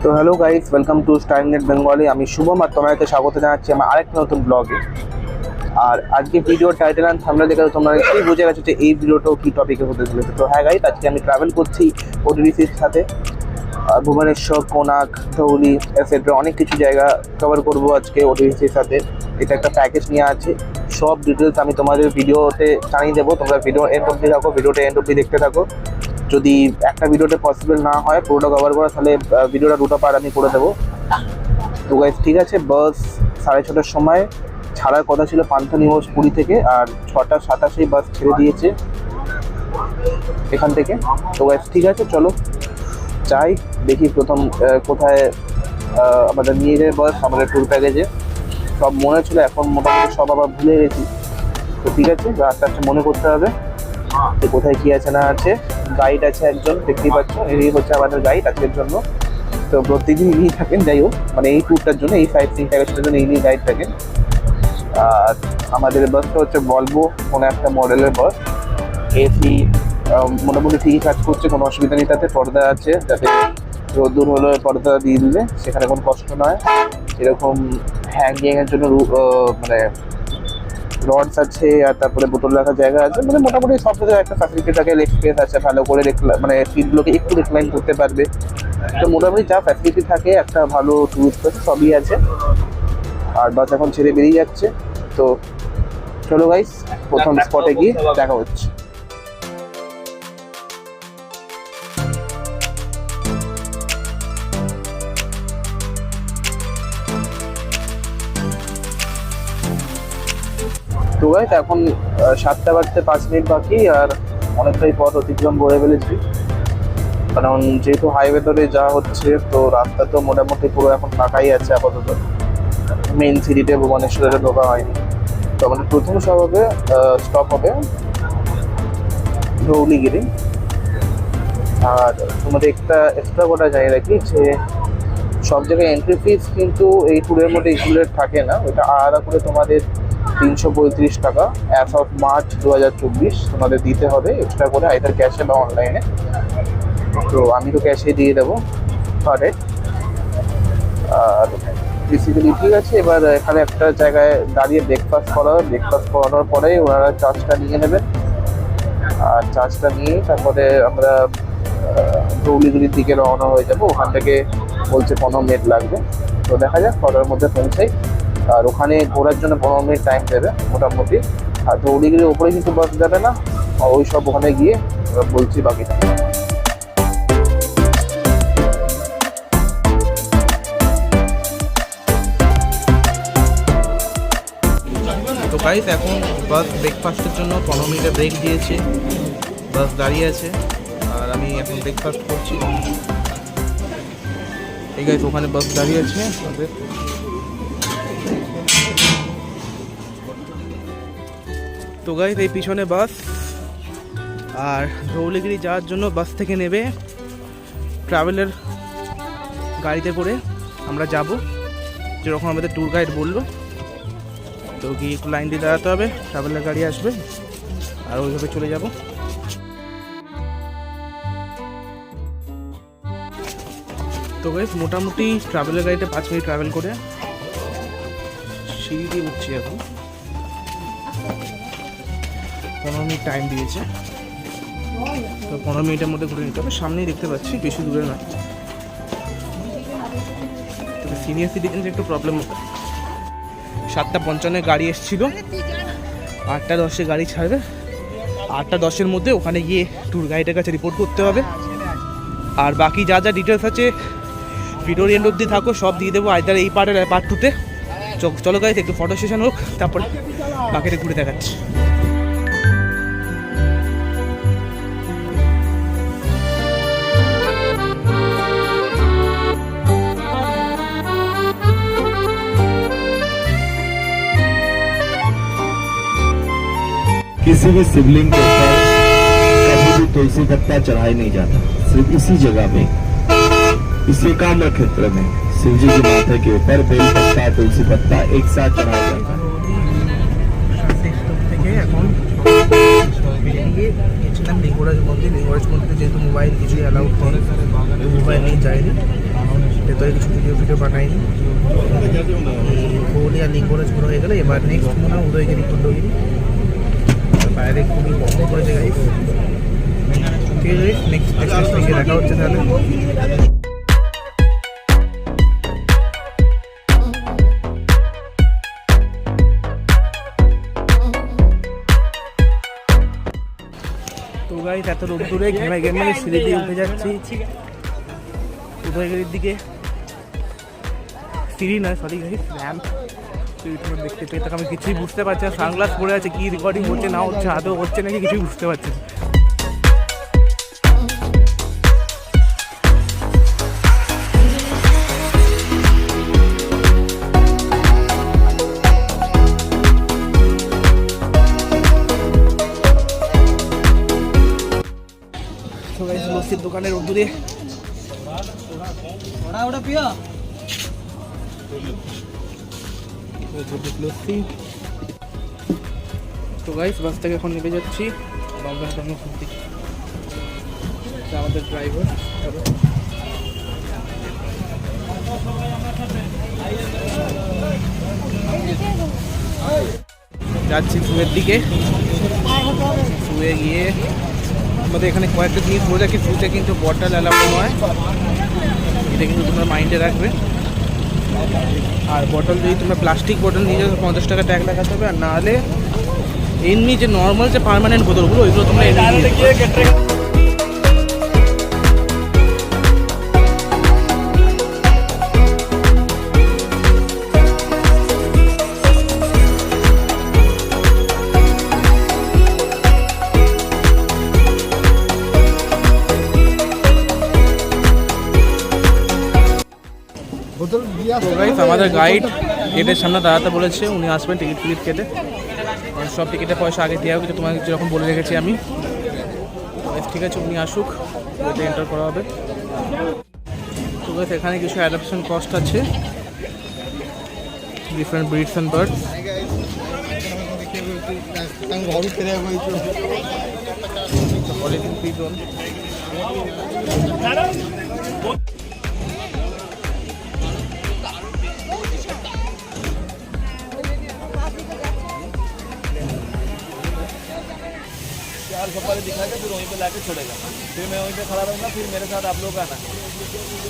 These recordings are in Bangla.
তো hello guys, welcome to Starnet Bengali. আমি শুভম আর তোমাদেরকে স্বাগত জানাচ্ছি আমার আরেকটা নতুন ব্লগে। আর আজকে ভিডিও টাইটেল অ্যান্ড থাম্বনেল দেখে তোমরা নিশ্চয়ই বুঝে গেছো যে এই ভিডিওটাও কী টপিকে হতে চলেছে। তো হ্যাঁ গাইস, আজকে আমি ট্রাভেল করছি ওটিডিসির সাথে। ভুবনেশ্বর, কোনার্ক, ধৌলি এটসেট্রা অনেক কিছু জায়গা কভার করবো আজকে ওটিডিসির সাথে। এটা একটা প্যাকেজ নিয়ে আছে, সব ডিটেলস আমি তোমাদের ভিডিওতে জানিয়ে দেবো। তোমরা ভিডিও এন্ড অব্দি থাকো, ভিডিওটা এন্ড অব্দি দেখতে থাকো। যদি একটা ভিডিওতে পসিবল না হয় পুরোটা কভার করা, তাহলে ভিডিওটা দুটো পার্ট আমি করে দেবো। তো গাইস ঠিক আছে, বাস 6:30টার সময় ছাড়ার কথা ছিল পান্থনিবাস পুরী থেকে, আর 6:27 বাস ছেড়ে দিয়েছে এখান থেকে। তো গাইস ঠিক আছে, চলো যাই, দেখি প্রথম কোথায় আমাদের নিয়ে যায় বাস। আমাদের ট্যুর প্যাকেজে সব মনে ছিল, এখন মোটামুটি সব আবার ভুলে গেছি। তো ঠিক আছে, আস্তে আস্তে মনে করতে হবে যে কোথায় কী আছে না আছে। গাইড আছে একজন, দেখতেই পাচ্ছ, এই হচ্ছে আমাদের গাইড আজকের জন্য। তো প্রত্যেকদিন ইনি থাকেন, যাই হোক, মানে এই ট্যুরটার জন্য, এই সাইট সিন প্যাকেজটার জন্য ইনি গাইড থাকেন। আর আমাদের বাসটা হচ্ছে বলবো কোনো একটা মডেলের বাস। এসি মোটামুটি ঠিকই কাজ করছে, কোনো অসুবিধা নেই। তাতে পর্দা আছে, যাতে রোদ্দুর হলে পর্দা দিয়ে দিলে সেখানে কোনো কষ্ট নয়। এরকম হ্যাঙ্গিংয়ের জন্য মানে রডস আছে, আর তারপরে বোতল রাখার জায়গা আছে। মানে মোটামুটি সব কিছু একটা ফ্যাসিলিটি থাকে, লেগ স্পেস আছে, ভালো করে মানে সিটগুলোকে একটু রিক্লাইন করতে পারবে। তো মোটামুটি যা ফ্যাসিলিটি থাকে একটা ভালো টুরিস্ট বাসে সবই আছে। আর বাস এখন ছেড়ে বেরিয়ে যাচ্ছে। তো চলো গাইস, প্রথম স্পটে গিয়ে দেখা হচ্ছে। তো গাইস এখন 7টা বাজতে 5 মিনিট বাকি, আর অনেকটাই পথ অতিক্রম করে ফেলেছি। কারণ যেহেতু হাইওয়ে ধরে যাওয়া হচ্ছে, তো রাস্তা তো মোটামুটি পুরো এখন ফাঁকাই আছে আপাতত। মেইন সিটিতে ভুবনেশ্বরে ঢোকা হয়নি। তো আমাদের প্রথম স্টপ হবে ধৌলিগিরি। আর তোমাদের একটা এক্সট্রা কথা জানিয়ে রাখি যে সব জায়গায় এন্ট্রি ফিস কিন্তু এই ট্যুরের মধ্যে ইনক্লুডেড থাকে না। ওটা আলাদা করে তোমাদের 335 টাকা অ্যাজ অফ মার্চ 2024 তোমাদের দিতে হবে এক্সট্রা করে, আইদার ক্যাশে বা অনলাইনে। তো আমি তো ক্যাশে দিয়ে দেবো পার হেড। আর বেসিক্যালি ঠিক আছে, এবার এখানে একটা জায়গায় দাঁড়িয়ে ব্রেকফাস্ট করানোর পরে ওনারা চার্জটা নিয়ে নেবেন। আর চার্জটা নিয়ে তারপরে আমরা ধৌলিগিরির দিকে রওনা হয়ে যাবো। ওখান থেকে বলছে 15 মিনিট লাগবে। তো দেখা যাক কটার মধ্যে পৌঁছাই। আর ওখানে ঘোরার জন্য 15 মিনিট টাইম দেবে মোটামুটি। আর ধৌলিগিরির ওপরে কিন্তু বাস যাবে না, ওই সব ওখানে গিয়ে বলছি বাকিটা। তো গাইস এখন বাস ব্রেকফাস্টের জন্য 15 মিনিটের ব্রেক দিয়েছে, বাস দাঁড়িয়ে আছে। আর আমি এখন ব্রেকফাস্ট করছি। এই গাইস ওখানে বাস দাঁড়িয়ে আছে। তো গাইস এই পিছনে বাস। আর ধৌলিগিরি যাওয়ার জন্য বাস থেকে নেবে ট্রাভেলের গাড়িতে করে আমরা যাব, যেরকম আমাদের ট্যুর গাইড বললো। তো গিয়ে একটু লাইন দিয়ে দাঁড়াতে হবে, ট্রাভেলের গাড়ি আসবে, আর ওইভাবে চলে যাব। তো গাইস মোটামুটি ট্রাভেলের গাড়িতে 5 মিনিট ট্রাভেল করে সিঁড়ি দিয়ে উঠছি এখন। 15 মিনিট টাইম দিয়েছে, তো 15 মিনিটের মধ্যে ঘুরে নিতে হবে। সামনেই দেখতে পাচ্ছি, বেশি দূরে নয়। তবে সিনিয়র সিটিজেনের একটু প্রবলেম হবে। 7:55 গাড়ি এসেছিলো, 8:10 গাড়ি ছাড়বে। 8:10 মধ্যে ওখানে গিয়ে ট্যুর গাইডের কাছে রিপোর্ট করতে হবে। আর বাকি যা যা ডিটেলস আছে ভিডিওর এন্ড অবধি থাকো, সব দিয়ে দেবো আইদার এই পার্টের পার্ট 2তে। চলো গাইস একটু ফটো সেশন হোক, তারপরে বাকিটা ঘুরে দেখাচ্ছি। किसी भी शिवलिंग के ऊपर कभी भी तुलसी पत्ता चढ़ाया नहीं जाता, सिर्फ इसी जगह पे, इस एकांत क्षेत्र में शिव जी के माथे के ऊपर बेल पत्ता तुलसी पत्ता एक साथ चढ़ाया जाता है। লিঙ্গরাজ মন্দিরে যেহেতু মোবাইল কিছুই অ্যালাউড করে, মোবাইল নিয়ে যায়নি। ভেতরে কিছু ভিডিও বানাইনি। কোহলি আর লিঙ্গরাজ ঘোরা হয়ে গেলে এবার নেক্সট মনে হয় উদয়গিরি খণ্ডগিরি। বাইরে খুবই গরম পড়েছে গাইস। ঠিক আছে, নেক্সট দেখা হচ্ছে তাহলে। তো গাইস এত রোদ্দুরে ঘেমে ঘেমে সিঁড়ি দিয়ে উঠে যাচ্ছি উদয়গিরির দিকে। সিঁড়ি নয়, সরি গাইস, র্যাম্প। তোমরা দেখতে পেয়ে আমি কিছুই বুঝতে পারছি না। সানগ্লাস পরে আছে, কি রেকর্ডিং হচ্ছে না হচ্ছে, আদৌ হচ্ছে নাকি কিছুই বুঝতে পারছি না। লস্যির দোকানের রোদ্দুরে লস্যি। তো গাইস বাস থেকে এখন নেমে যাচ্ছি আমাদের ড্রাইভার। যাচ্ছি সুয়ের দিকে। সুয়ে গিয়ে আমাদের এখানে কয়েকটা জিনিস বলে রাখি, সুতে কিন্তু বটল অ্যালাউ নয়, এটা কিন্তু তোমরা মাইন্ডে রাখবে। আর বটল যদি তোমরা প্লাস্টিক বটল নিয়ে যাও 50 টাকা ট্যাগ লাগাতে হবে, আর না হলে এমনি যে নর্মাল যে পার্মানেন্ট বোতলগুলো ওইগুলো তোমরা আমাদের গাইড গেটের সামনে দাঁড়াতে বলেছে, উনি আসবেন টিকিট কেটে। সব টিকিটের পয়সা আগে দেওয়া কিছু তোমাকে যেরকম বলে রেখেছি আমি। ঠিক আছে, উনি আসুক, ওইটা এন্টার করা হবে। তো এখানে কিছু অ্যাডাপশন কস্ট আছে, different breeds and birds. Polythene free zone. Safari दिखाएगा, फिर वहीं पे लाके छोड़ेगा, फिर मैं वहीं पे खड़ा रहूँगा, फिर मेरे साथ आप लोग आना।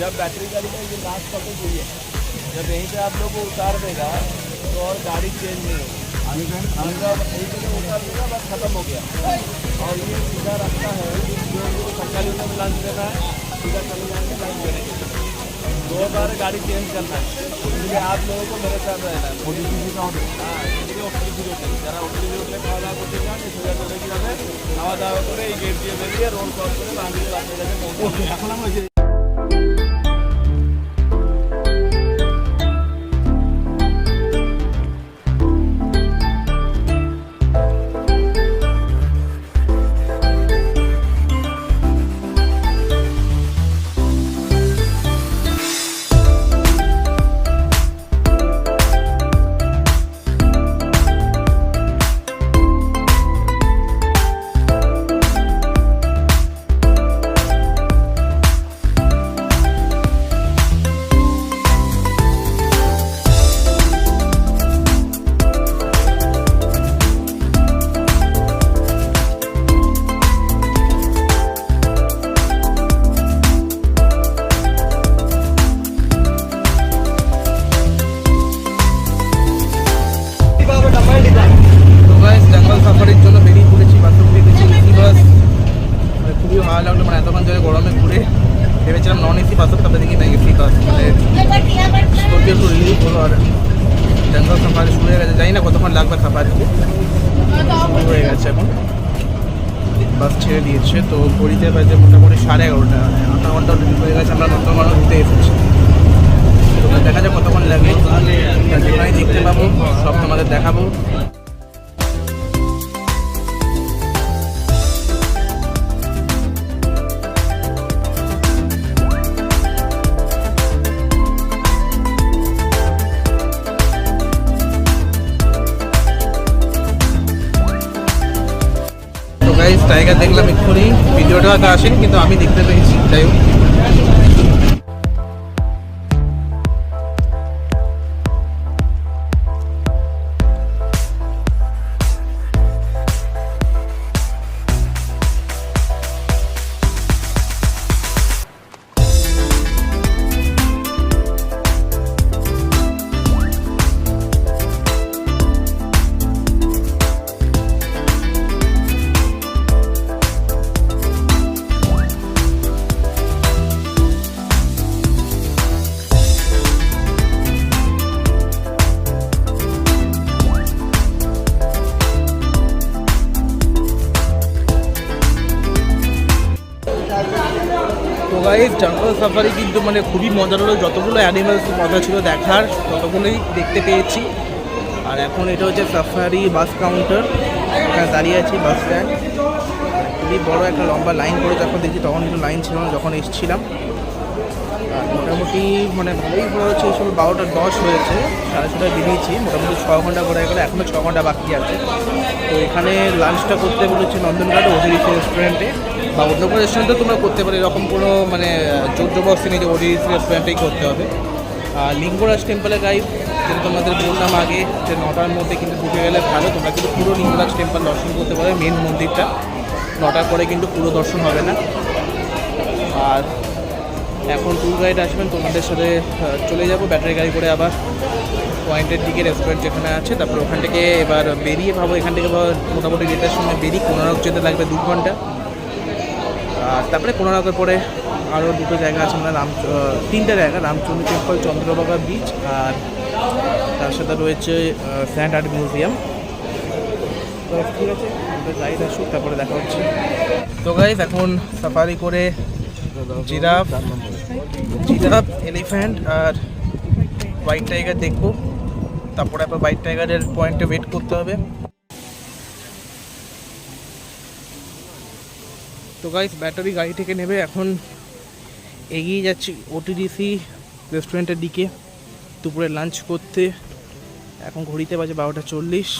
जब बैटरी गाड़ी का ये लास्ट कपल चाहिए, जब यहीं पे आप लोग को उतार देगा तो और गाड़ी चेंज नहीं होगी। आपका यहीं पे उतार देगा, बस खत्म हो गया। और ये सीधा रास्ता है जो सरकारी में लंच देना है, सीधा चले जाएंगे लंच देने के लिए। 2 बार गाड़ी चेंज करना है, इसलिए आप लोगों को मेरे साथ रहना है। हाँ, যারা হোটেলে হোটেলে খাওয়া দাওয়া করতে চান সোজা চলে গিয়ে খাওয়া দাওয়া করে এই গেট দিয়ে বেরিয়ে রোড ক্রস করে বাঙালি রাস্তার কাছে পৌঁছে। এখন আমরা জঙ্গল সাফারির জন্য বেরিয়ে পড়েছি। বাথরুম দেখেছি এসি বাস, মানে খুবই ভালো লাগলো। মানে এতক্ষণ ধরে গরমে ঘুরে ভেবেছিলাম নন এসি বাস, তারপরে দেখি না এসি বাস, মানে একটু রিলিফ হলো। আর জঙ্গল সাফারি শুরু হয়ে গেছে, জানি না কতক্ষণ লাগবে সাফারিতে, শুরু হয়ে গেছে এখন। বাস ছেড়ে দিয়েছে, তো ঘড়িতে বাজে মোটামুটি 11:30, আধা ঘন্টা হয়ে গেছে। আমরা নর্দমান ঘুরতে এসেছি, তো দেখা যাক কতক্ষণ লাগে। যেখানে দেখতে পাবো সব তোমাদের দেখাবো। টাইগার দেখলাম এক্ষুনি, ভিডিওটা হয়তো আসেনি কিন্তু আমি দেখতে পেয়েছি। যাই হোক, গাইস জঙ্গল সাফারি কিন্তু মানে খুবই মজার হলো, যতগুলো অ্যানিমালস মজা ছিল দেখার ততগুলোই দেখতে পেয়েছি। আর এখন এটা হচ্ছে সাফারি বাস কাউন্টার, এখানে দাঁড়িয়ে আছি বাস স্ট্যান্ড। খুবই বড় একটা লম্বা লাইন করে যখন দেখছি তখন একটু লাইন ছিল না যখন এসেছিলাম। আর মোটামুটি মানে ভালোই ঘোরা হচ্ছে, এই সময় 12:10 হয়েছে, 6:30টায় বেরিয়েছি, মোটামুটি 6 ঘন্টা ঘোরা গেলে এখনও 6 ঘন্টা বাকি আছে। তো এখানে লাঞ্চটা করতে বলেছি নন্দনঘাট ওডিসি রেস্টুরেন্টে, বা অন্য কোনো রেস্টুরেন্টে তোমরা করতে পারো, এরকম কোনো মানে জোর জবরদস্তি নেই যে ওডিসি রেস্টুরেন্টেই করতে হবে। আর লিঙ্গরাজ টেম্পলে গাইড যেটা তোমাদের বললাম আগে যে 9টার মধ্যে কিন্তু ঢুকে গেলে ভালো, তোমরা কিন্তু পুরো লিঙ্গরাজ টেম্পল দর্শন করতে পারো, মেন মন্দিরটা। 9টার পরে কিন্তু পুরো দর্শন হবে না। আর এখন ট্যুর গাইড আসবেন, তোমাদের সাথে চলে যাব ব্যাটারি গাড়ি করে আবার পয়েন্টের দিকে, রেস্টুরেন্ট যেখানে আছে। তারপর ওখান থেকে এবার বেরিয়ে ভাবো, এখান থেকে মোটামুটি রেটের সময় বেরিয়ে কোনারক যেতে লাগবে 2 ঘন্টা। আর তারপরে কোনারকের পরে আরও 2টো জায়গা আছে, মানে 3টে জায়গা, রামচন্দ্র টেম্পল, চন্দ্রভাগা বিচ, আর তার সাথে রয়েছে স্যান্ড আর্ট মিউজিয়াম। তো ঠিক আছে, গাইড আসুক তারপরে দেখা হচ্ছে। তো গাইজ এখন সাফারি করে জিরাফ, এলিফ্যান্ট আর হোয়াইট টাইগার দেখবো, তারপরে আবার হোয়াইট টাইগারের পয়েন্টে ওয়েট করতে হবে। তো গাইস ব্যাটারি গাড়ি থেকে নেবে, এখন এগিয়ে যাচ্ছি ওটিডিসি রেস্টুরেন্টের দিকে দুপুরে লাঞ্চ করতে। এখন ঘড়িতে বাজে 12:40,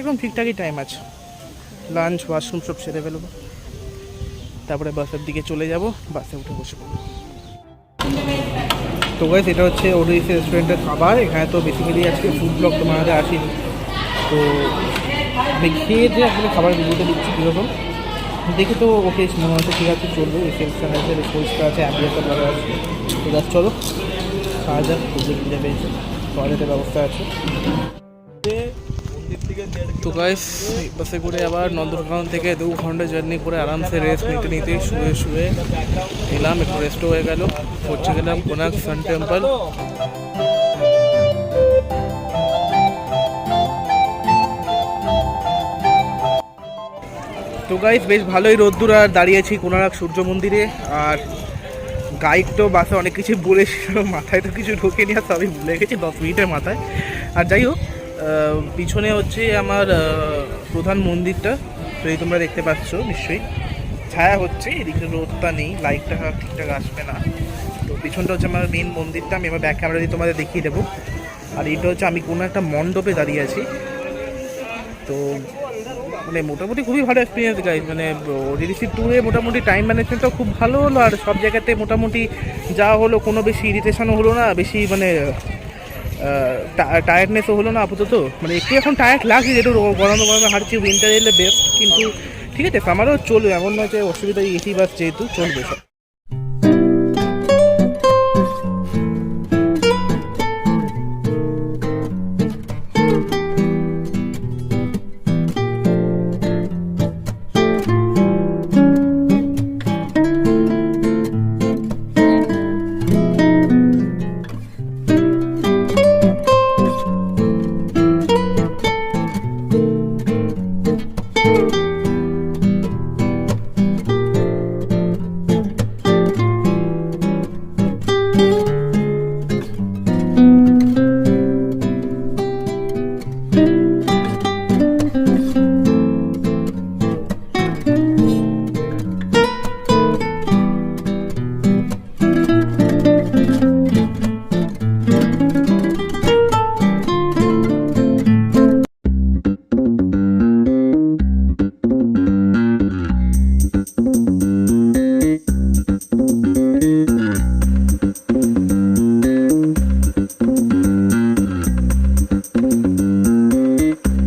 একদম ঠিকঠাকই টাইম আছে। লাঞ্চ ওয়াশরুম সব সেরে ফেলবো, তারপরে বাসের দিকে চলে যাব, বাসে উঠে বসে পড়বো। তো গাইস এটা হচ্ছে ওডিসি রেস্টুরেন্টের খাবার। এখানে তো বেসিক্যালি আজকে ফুড ব্লগ তোমাদের আসেনি, তো আমি খেয়ে দিয়ে আসলে খাবার ভিডিওটা দিচ্ছি কীরকম দেখে। তো ওকে মনে হচ্ছে ঠিক আছে, চলবে, রিসেপশন আছে, পরিষ্কার আছে, অ্যাম্বিয়েন্সটা ভালো আছে। ঠিক আছে চলো খাওয়া যাক, খুঁজে কিনে পেয়েছে, টয়লেটের ব্যবস্থা আছে। তো গাইস বাসে করে আবার নন্দনকানন থেকে 2 ঘন্টা জার্নি করে আরামসে রেস্ট নিতে নিতে শুয়ে এলাম, একটু রেস্ট হয়ে গেল। পৌঁছে গেলাম কোনার্ক সান টেম্পল। তো গাইস বেশ ভালোই রোদ্দুর, আর দাঁড়িয়েছি কোনারক সূর্য মন্দিরে। আর গাইড তো বাসে অনেক কিছু বলেছিল, মাথায় তো কিছু ঢোকেনি, আর সবই ভুলে গেছি 10 মিনিটের মাথায়। আর যাই হোক, পিছনে হচ্ছে আমার প্রধান মন্দিরটা, তো এই তোমরা দেখতে পাচ্ছ নিশ্চয়ই, ছায়া হচ্ছে, এদিকে রোদটা নেই, লাইটটা ঠিকঠাক আসবে না। তো পিছনটা হচ্ছে আমার মেন মন্দিরটা, আমি আমার ব্যাক ক্যামেরা দিয়ে তোমাদের দেখিয়ে দেবো। আর এটা হচ্ছে আমি কোনো একটা মণ্ডপে দাঁড়িয়ে আছি। তো মানে মোটামুটি খুবই ভালো এক্সপিরিয়েন্স গাইজ, মানে ওডিসি ট্যুরে মোটামুটি টাইম ম্যানেজমেন্টটাও খুব ভালো হলো, আর সব জায়গাতে মোটামুটি যা হলো, কোনো বেশি ইরিটেশনও হলো না, বেশি মানে টায়ার্ডনেসও হলো না আপাতত। মানে একটু এখন টায়ার্ড লাগছে, যেহেতু গরমে হাঁটছি, উইন্টার এলে বেস্ট, কিন্তু ঠিক আছে সামারও চলবে, এমন নয় যে অসুবিধা, এসি বাস যেহেতু চলবে সব।